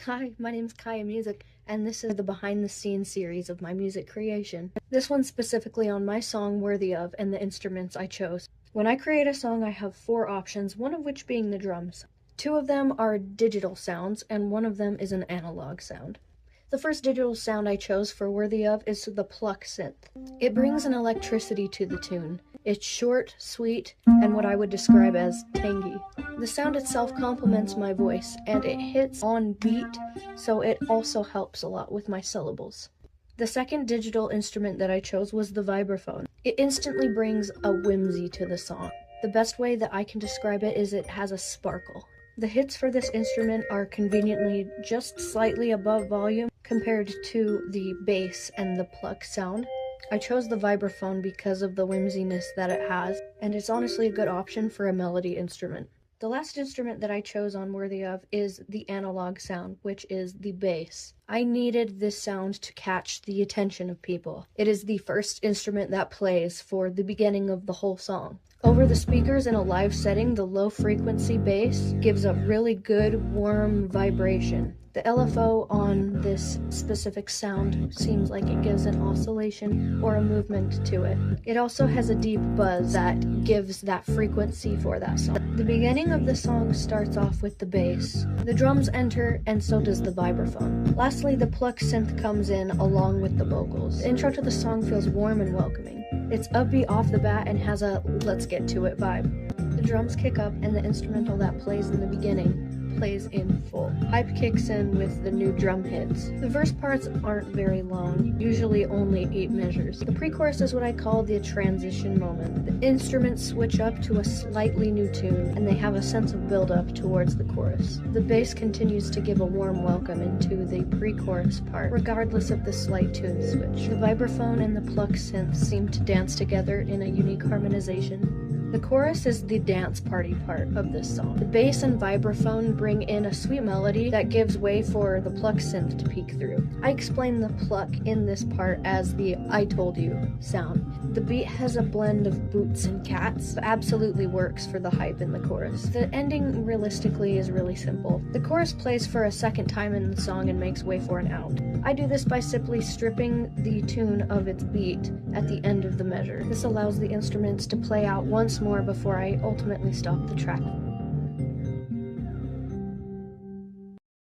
Hi, my name's Kaya Music, and this is the behind the scenes series of my music creation. This one's specifically on my song Worthy Of and the instruments I chose. When I create a song, I have 4 options, one of which being the drums. 2 of them are digital sounds, and 1 of them is an analog sound. The first digital sound I chose for Worthy Of is the pluck synth. It brings an electricity to the tune. It's short, sweet, and what I would describe as tangy. The sound itself complements my voice, and it hits on beat, so it also helps a lot with my syllables. The second digital instrument that I chose was the vibraphone. It instantly brings a whimsy to the song. The best way that I can describe it is it has a sparkle. The hits for this instrument are conveniently just slightly above volume compared to the bass and the pluck sound. I chose the vibraphone because of the whimsiness that it has, and it's honestly a good option for a melody instrument. The last instrument that I chose on Worthy Of is the analog sound, which is the bass. I needed this sound to catch the attention of people. It is the first instrument that plays for the beginning of the whole song. Over the speakers in a live setting, the low-frequency bass gives a really good, warm vibration. The LFO on this specific sound seems like it gives an oscillation or a movement to it. It also has a deep buzz that gives that frequency for that song. The beginning of the song starts off with the bass. The drums enter, and so does the vibraphone. Lastly, the pluck synth comes in along with the vocals. The intro to the song feels warm and welcoming. It's upbeat off the bat and has a let's get to it vibe. The drums kick up, and the instrumental that plays in the beginning plays in full. Hype kicks in with the new drum hits. The verse parts aren't very long, usually only 8 measures. The pre-chorus is what I call the transition moment. The instruments switch up to a slightly new tune, and they have a sense of build-up towards the chorus. The bass continues to give a warm welcome into the pre-chorus part, regardless of the slight tune switch. The vibraphone and the pluck synth seem to dance together in a unique harmonization. The chorus is the dance party part of this song. The bass and vibraphone bring in a sweet melody that gives way for the pluck synth to peek through. I explain the pluck in this part as the I told you sound. The beat has a blend of boots and cats, but absolutely works for the hype in the chorus. The ending realistically is really simple. The chorus plays for a second time in the song and makes way for an out. I do this by simply stripping the tune of its beat at the end of the measure. This allows the instruments to play out once more before I ultimately stop the track.